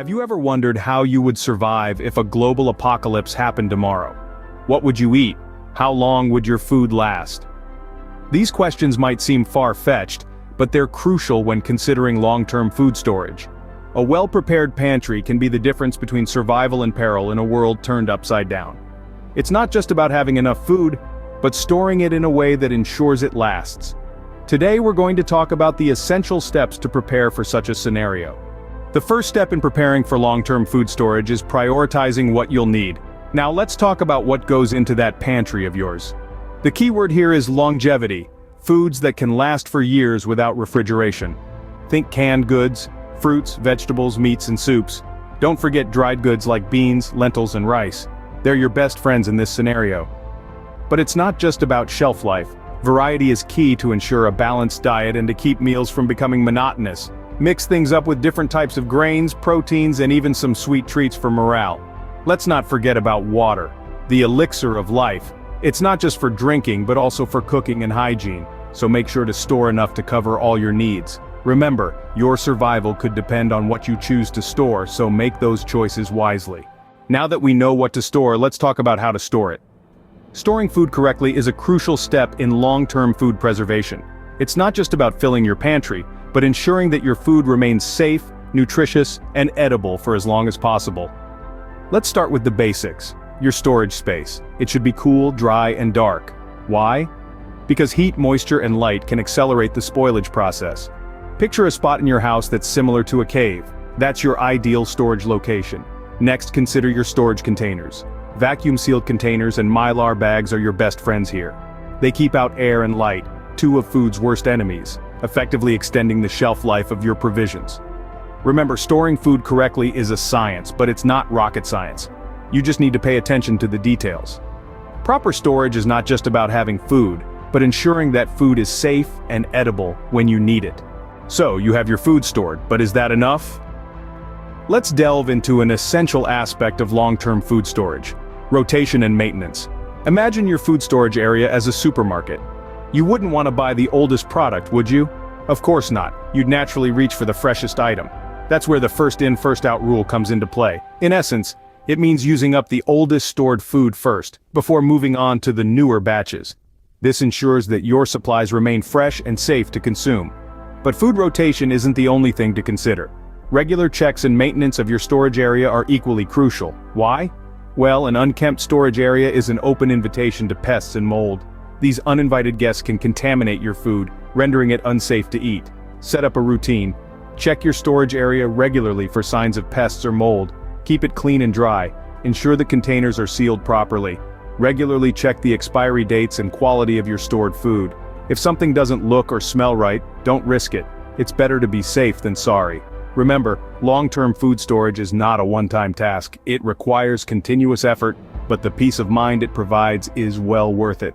Have you ever wondered how you would survive if a global apocalypse happened tomorrow? What would you eat? How long would your food last? These questions might seem far-fetched, but they're crucial when considering long-term food storage. A well-prepared pantry can be the difference between survival and peril in a world turned upside down. It's not just about having enough food, but storing it in a way that ensures it lasts. Today we're going to talk about the essential steps to prepare for such a scenario. The first step in preparing for long-term food storage is prioritizing what you'll need. Now let's talk about what goes into that pantry of yours. The key word here is longevity, foods that can last for years without refrigeration. Think canned goods, fruits, vegetables, meats, and soups. Don't forget dried goods like beans, lentils, and rice. They're your best friends in this scenario. But it's not just about shelf life. Variety is key to ensure a balanced diet and to keep meals from becoming monotonous. Mix things up with different types of grains, proteins, and even some sweet treats for morale. Let's not forget about water, the elixir of life. It's not just for drinking but also for cooking and hygiene, so make sure to store enough to cover all your needs. Remember, your survival could depend on what you choose to store, so make those choices wisely. Now that we know what to store, let's talk about how to store it. Storing food correctly is a crucial step in long-term food preservation. It's not just about filling your pantry, but ensuring that your food remains safe, nutritious, and edible for as long as possible. Let's start with the basics. Your storage space. It should be cool, dry, and dark. Why? Because heat, moisture, and light can accelerate the spoilage process. Picture a spot in your house that's similar to a cave. That's your ideal storage location. Next, consider your storage containers. Vacuum-sealed containers and Mylar bags are your best friends here. They keep out air and light, two of food's worst enemies, effectively extending the shelf life of your provisions. Remember, storing food correctly is a science, but it's not rocket science. You just need to pay attention to the details. Proper storage is not just about having food, but ensuring that food is safe and edible when you need it. So, you have your food stored, but is that enough? Let's delve into an essential aspect of long-term food storage: rotation and maintenance. Imagine your food storage area as a supermarket. You wouldn't want to buy the oldest product, would you? Of course not. You'd naturally reach for the freshest item. That's where the first-in, first-out rule comes into play. In essence, it means using up the oldest stored food first, before moving on to the newer batches. This ensures that your supplies remain fresh and safe to consume. But food rotation isn't the only thing to consider. Regular checks and maintenance of your storage area are equally crucial. Why? Well, an unkempt storage area is an open invitation to pests and mold. These uninvited guests can contaminate your food, rendering it unsafe to eat. Set up a routine. Check your storage area regularly for signs of pests or mold. Keep it clean and dry. Ensure the containers are sealed properly. Regularly check the expiry dates and quality of your stored food. If something doesn't look or smell right, don't risk it. It's better to be safe than sorry. Remember, long-term food storage is not a one-time task. It requires continuous effort, but the peace of mind it provides is well worth it.